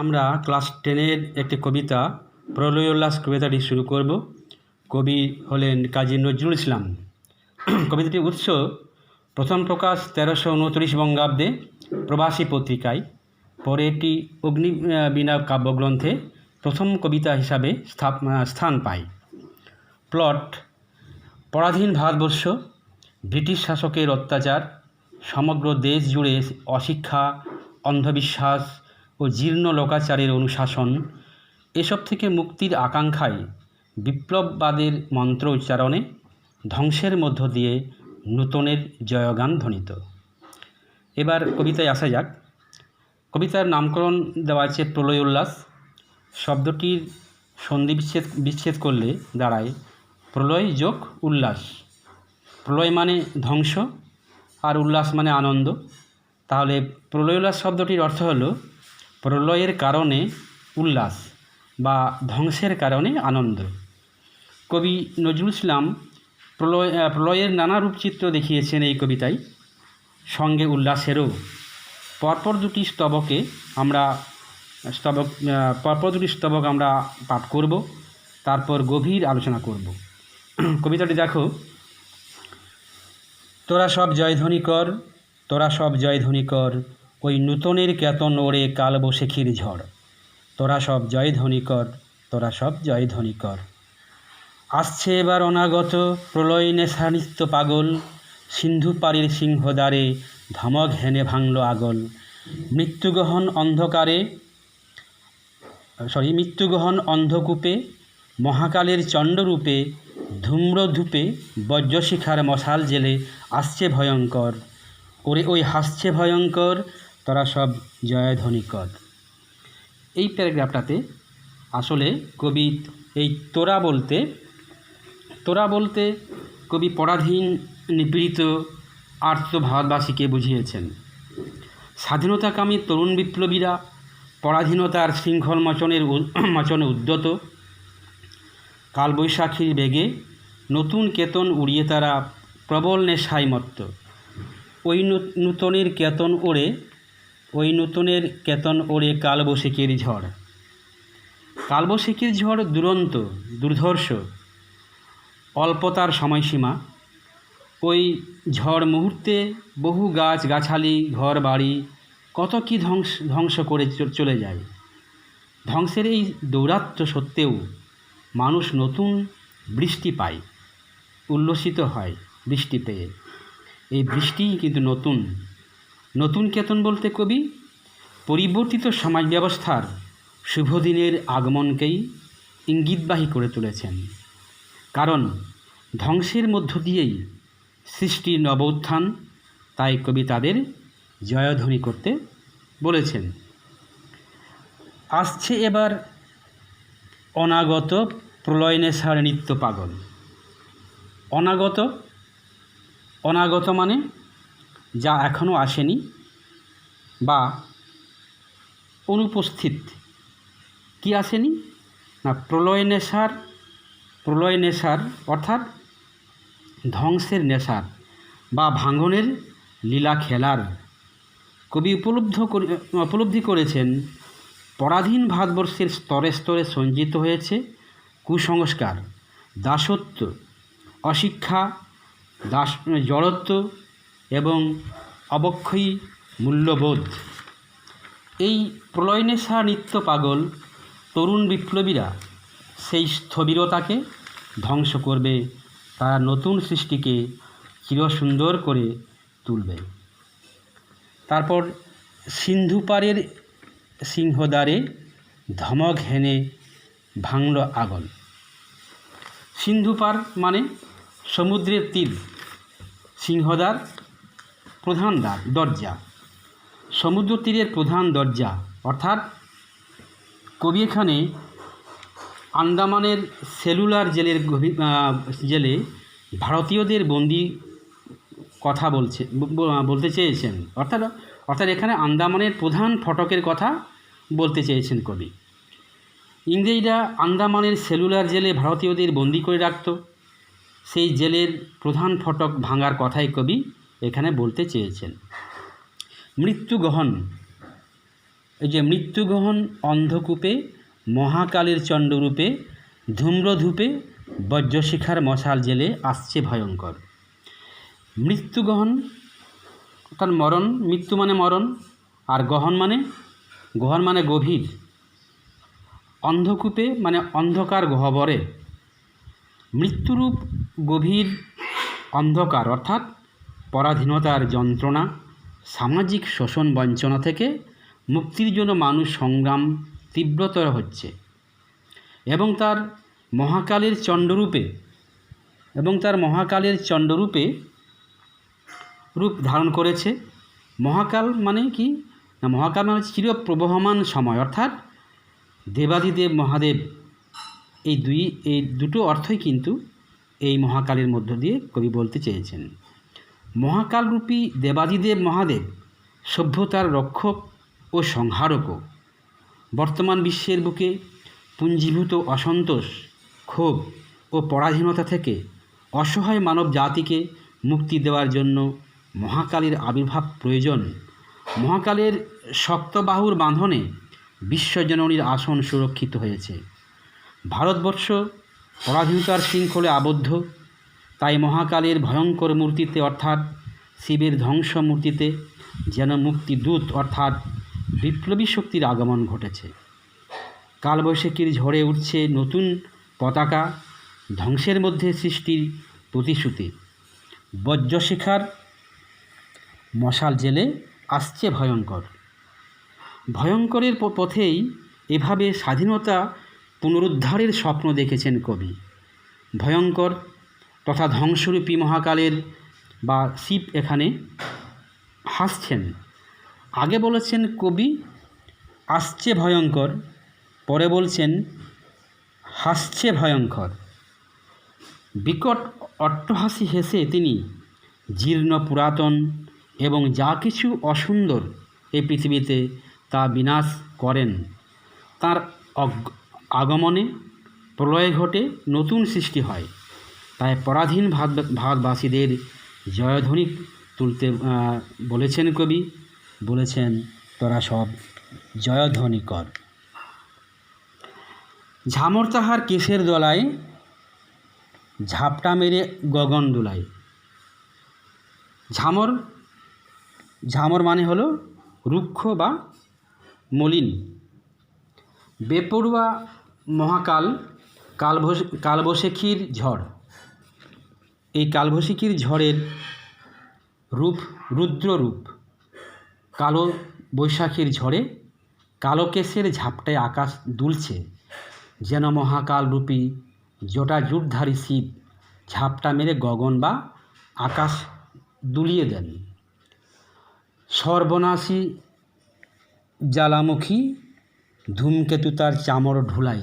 আমরা ক্লাস 10-এর একটি কবিতা প্রলয় উল্লাস কবিতাটি শুরু করব। কবি হলেন কাজী নজরুল ইসলাম। কবিতাটির উৎস প্রথম প্রকাশ 1329 বঙ্গাব্দে প্রবাসী পত্রিকায়, পরে এটি অগ্নিবীণা কাব্যগ্রন্থে প্রথম কবিতা হিসাবে স্থান পায়। প্লট: পরাধীন ভারতবর্ষ, ব্রিটিশ শাসকের অত্যাচার, সমগ্র দেশ জুড়ে অশিক্ষা, অন্ধবিশ্বাস ও জীর্ণ লোকাচারের অনুশাসন, এসব থেকে মুক্তির আকাঙ্ক্ষায় বিপ্লববাদের মন্ত্র উচ্চারণে ধ্বংসের মধ্য দিয়ে নূতনের জয়গান ধ্বনিত। এবার কবিতায় আসা যাক। কবিতার নামকরণ দেওয়া আছে প্রলয় উল্লাস। শব্দটির সন্ধি বিচ্ছেদ করলে দাঁড়ায় প্রলয় যোগ উল্লাস। প্রলয় মানে ধ্বংস আর উল্লাস মানে আনন্দ। তাহলে প্রলয় উল্লাস শব্দটির অর্থ হলো প্রলয়ের কারণে উল্লাস ধ্বংসের কারণে আনন্দ। কবি নজরুল ইসলাম প্রলয়ের নানা রূপচিত্র দেখিয়েছেন এই কবিতায়, সঙ্গে উল্লাসেরও। পরপর দুটি স্তবক আমরা পাঠ করব, তারপর গভীর আলোচনা করব। কবিতাটি দেখো। তোরা সব জয়ধ্বনি কর, তোরা সব জয়ধ্বনি কর, ওই নূতনের কেতন ওড়ে কালবৈশাখীর ঝড়। তোরা সব জয়ধ্বনি কর, তোরা সব জয়ধ্বনি কর। আসছে এবার অনাগত প্রলয় নেশা নিত্য পাগল, সিন্ধু পাড়ির সিংহদ্বারে ধমক হেনে ভাঙল আগল। মৃত্যুগহন অন্ধকূপে মহাকালের চণ্ডরূপে ধূম্রধূপে বজ্রশিখার মশাল জেলে আসছে ভয়ঙ্কর, ওরে ওই হাসছে ভয়ঙ্কর, তোরা সব জয়ধ্বনি কর। এই প্যারাগ্রাফটাতে আসলে কবি এই তোরা বলতে কবি পরাধীন নিপীড়িত আর্ত ভারতবাসীকে বুঝিয়েছেন। স্বাধীনতাকামী তরুণ বিপ্লবীরা পরাধীনতার শৃঙ্খল মোচনে উদ্যত। কালবৈশাখীর বেগে নতুন কেতন উড়িয়ে তারা প্রবল নেশায় মত্ত। ওই নূতনের কেতন ওড়ে কালবৈশাখীর ঝড়। কালবৈশাখীর ঝড় দুরন্ত, দুর্ধর্ষ, অল্পতার সময়সীমা। ওই ঝড় মুহূর্তে বহু গাছগাছালি, ঘর বাড়ি কত কি ধ্বংস করে চলে যায়। ধ্বংসের এই দৌরাত্ম্য সত্ত্বেও মানুষ নতুন বৃষ্টি পায়, উল্লসিত হয় বৃষ্টি পেয়ে। এই বৃষ্টিই কিন্তু নতুন কেতন বলতে কবি পরিবর্তিত সমাজ ব্যবস্থার শুভদিনের আগমনকেই ইঙ্গিতবাহী করে তুলেছেন। কারণ ধ্বংসের মধ্য দিয়েই সৃষ্টির নব উত্থান, তাই কবি তাদের জয়ধ্বনি করতে বলেছেন। আসছে এবার অনাগত প্রলয় নেশার নিত্য পাগল। অনাগত মানে যা এখনও আসেনি বা অনুপস্থিত। কি আসেনি না, প্রলয় নেশার অর্থাৎ ধ্বংসের নেশার বা ভাঙনের লীলা খেলার। কবি উপলব্ধি করেছেন পরাধীন ভারতবর্ষের স্তরে স্তরে সঞ্চিত হয়েছে কুসংস্কার, দাসত্ব, অশিক্ষা, জড়ত্ব এবং অবক্ষয়ী মূল্যবোধ। এই প্রলয় নেশা নিত্য পাগল তরুণ বিপ্লবীরা সেই স্থবিরতাকে ধ্বংস করবে, তারা নতুন সৃষ্টিকে চিরসুন্দর করে তুলবে। তারপর সিন্ধু পাড়ের সিংহদ্বারে ধমক হেনে ভাঙল আগল। সিন্ধু পাড় মানে সমুদ্রের তীর, সিংহদ্বার প্রধান দরজা, সমুদ্র তীরের প্রধান দরজা। অর্থাৎ কবি এখানে আন্দামানের সেলুলার জেলে ভারতীয়দের বন্দি কথা বলতে চেয়েছেন। অর্থাৎ এখানে আন্দামানের প্রধান ফটকের কথা বলতে চেয়েছেন কবি। ইংরেজরা আন্দামানের সেলুলার জেলে ভারতীয়দের বন্দি করে রাখত। সেই জেলের প্রধান ফটক ভাঙার কথাই কবি এখানে বলতে চেয়েছেন। মৃত্যুগহন এই যে মৃত্যুগহন অন্ধকূপে মহাকালের চণ্ডরূপে ধূম্রধূপে বজ্রশিখার মশাল জেলে আসছে ভয়ঙ্কর। মৃত্যুগহন অর্থাৎ মরণ, মৃত্যু মানে মরণ, আর গহন মানে গভীর, অন্ধকূপে মানে অন্ধকার গহ্বরে, মৃত্যুরূপ গভীর অন্ধকার অর্থাৎ পরাধীনতার যন্ত্রণা, সামাজিক শোষণ বঞ্চনা থেকে মুক্তির জন্য মানুষ সংগ্রাম তীব্রতর হচ্ছে এবং তার মহাকালের চণ্ডরূপে রূপ ধারণ করেছে। মহাকাল মানে কি না, মহাকাল মানে চির প্রবহমান সময়, অর্থাৎ দেবাদিদেব মহাদেব। এই দুটো অর্থই কিন্তু এই মহাকালের মধ্য দিয়ে কবি বলতে চেয়েছেন। মহাকালরূপী দেবাদিদেব মহাদেব সভ্যতার রক্ষক ও সংহারকও। বর্তমান বিশ্বের বুকে পুঞ্জীভূত অসন্তোষ, ক্ষোভ ও পরাধীনতা থেকে অসহায় মানব জাতিকে মুক্তি দেওয়ার জন্য মহাকালের আবির্ভাব প্রয়োজন। মহাকালের শক্তবাহুর বাঁধনে বিশ্বজননীর আসন সুরক্ষিত হয়েছে। ভারতবর্ষ পরাধীনতার শৃঙ্খলে আবদ্ধ, তাই মহাকালের ভয়ঙ্কর মূর্তিতে অর্থাৎ শিবের ধ্বংস মূর্তিতে যেন মুক্তিদূত অর্থাৎ বিপ্লবী শক্তির আগমন ঘটেছে। কালবৈশাখীর ঝড়ে উঠছে নতুন পতাকা, ধ্বংসের মধ্যে সৃষ্টির প্রতিশ্রুতি। বজ্রশিখার মশাল জেলে আসছে ভয়ঙ্কর। ভয়ঙ্করের পথেই এভাবে স্বাধীনতা পুনরুদ্ধারের স্বপ্ন দেখেছেন কবি। ভয়ঙ্কর তথা ধ্বংসরূপী মহাকালের বা শিব এখানে হাসছেন। আগে বলেছেন কবি আসছে ভয়ঙ্কর, পরে বলছেন হাসছে ভয়ঙ্কর। বিকট অট্টহাসি হেসে তিনি জীর্ণ পুরাতন এবং যা কিছু অসুন্দর এই পৃথিবীতে তা বিনাশ করেন। তার আগমনে প্রলয় ঘটে, নতুন সৃষ্টি হয়। তাই পরাধীন ভারতবাসীদের জয়ধ্বনি তুলতে বলেছেন কবি, বলেছেন তোরা সব জয়ধ্বনি কর। ঝামর তাহার কেশের দলায়, ঝাপটা মেরে গগন দুলায়। ঝামর মানে হলো রুক্ষ বা মলিন। বেপরুয়া মহাকাল, কালবৈশাখীর ঝড়। এই কালবৈশাখীর ঝড়ের রূপ রুদ্ররূপ। কালো বৈশাখীর ঝড়ে কালো কেশের ঝাপটায় আকাশ দুলছে, যেন মহাকালরূপী জটাজুটধারী শিব ঝাপটা মেরে গগন বা আকাশ দুলিয়ে দেন। সর্বনাশী জ্বালামুখী ধূমকেতু তার চামর ঢুলাই।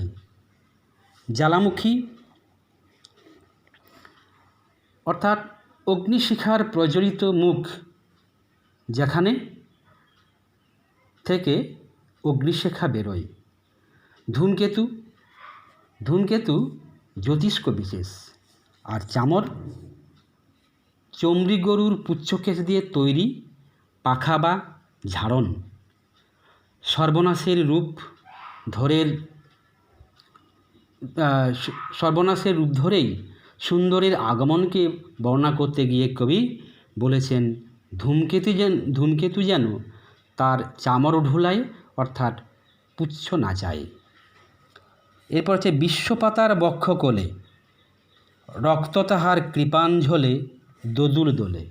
জ্বালামুখী অর্থাৎ অগ্নিশিখার প্রজ্বলিত মুখ, যেখানে থেকে অগ্নিশিখা বেরোয়। ধূমকেতু জ্যোতিষ্ক বিশেষ, আর চামর চমড়ি গরুর পুচ্ছকেশ দিয়ে তৈরি পাখা বা ঝাড়ন। সর্বনাশের রূপ ধরেই সুন্দরের আগমনকে বর্ণনা করতে গিয়ে কবি বলেছেন ধূমকেতু যেন তার চামর ঢুলায় অর্থাৎ পুচ্ছ নাচায়। এরপর হচ্ছে বিশ্বপাতার বক্ষ কোলে, রক্ত তাহার কৃপাঞ্জলে দোদুল দোলে।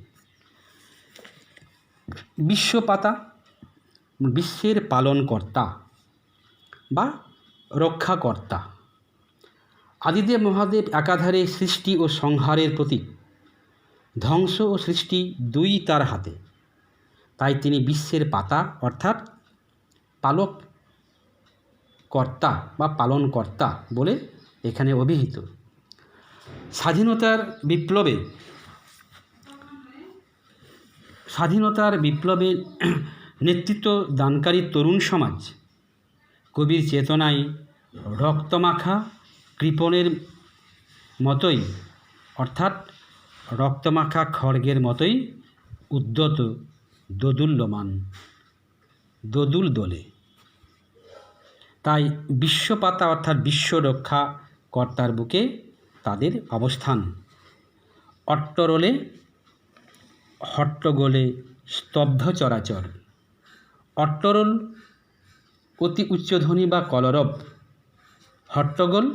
বিশ্বপাতা বিশ্বের পালনকর্তা বা রক্ষাকর্তা। আদিদেব মহাদেব একাধারে সৃষ্টি ও সংহারের প্রতীক। ধ্বংস ও সৃষ্টি দুই তার হাতে, তাই তিনি বিশ্বের পাতা অর্থাৎ পালক কর্তা বা পালনকর্তা বলে এখানে অভিহিত। স্বাধীনতার বিপ্লবে নেতৃত্ব দানকারী তরুণ সমাজ কবির চেতনায় রক্তমাখা কৃপণের মতোই অর্থাৎ রক্তমাখা খড়গের মতোই উদ্যত দোদুল্যমান, দোদুল দোলে। তাই বিশ্বপাতা অর্থাৎ বিশ্ব রক্ষা কর্তার বুকে তাদের অবস্থান। অট্টরোলে হট্টগোলে স্তব্ধ চরাচর। অট্টরোল অতি উচ্চধ্বনি বা কলরব, হট্টগোল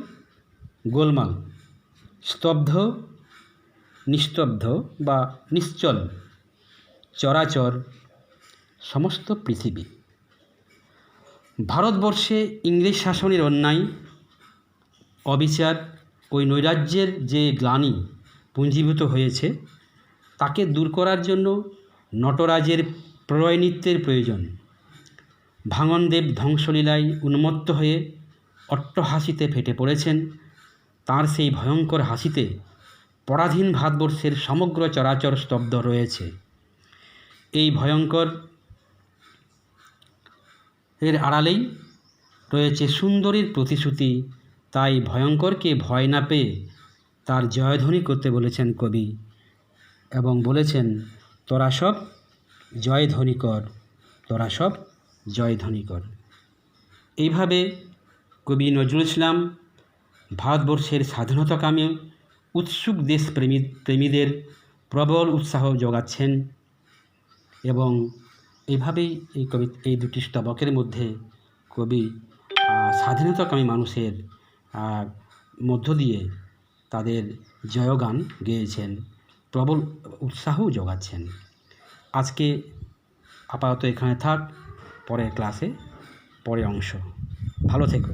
গোলমাল, স্তব্ধ নিস্তব্ধ বা নিশ্চল, চরাচর সমস্ত পৃথিবী। ভারতবর্ষে ইংরেজ শাসনের অন্যায়, অবিচার ওই নৈরাজ্যের যে গ্লানি পুঞ্জীভূত হয়েছে তাকে দূর করার জন্য নটরাজের প্রলয় নৃত্যের প্রয়োজন। ভাঙনদেব ধ্বংসলীলায় উন্মত্ত হয়ে অট্টহাসিতে ফেটে পড়েছেন। তার সেই ভয়ঙ্কর হাসিতে পরাধীন ভারতবর্ষের সমগ্র চরাচর স্তব্ধ রয়েছে। এই ভয়ঙ্কর এর আড়ালেই রয়েছে সুন্দরীর প্রতিশ্রুতি। তাই ভয়ঙ্করকে ভয় না পেয়ে তার জয়ধ্বনি করতে বলেছেন কবি এবং বলেছেন, তোরা সব জয়ধ্বনি কর, তোরা সব জয়ধ্বনি কর। এইভাবে কবি নজরুল ইসলাম ভারতবর্ষের স্বাধীনতাকামী উৎসুক দেশপ্রেমীদের প্রবল উৎসাহ যোগাচ্ছেন এবং এইভাবেই এই দুটি স্তবকের মধ্যে কবি স্বাধীনতাকামী মানুষের মধ্য দিয়ে তাদের জয়গান গেয়েছেন, প্রবল উৎসাহও যোগাচ্ছেন। আজকে আপাতত এখানে থাক, পরের ক্লাসে পরের অংশ। ভালো থেকো।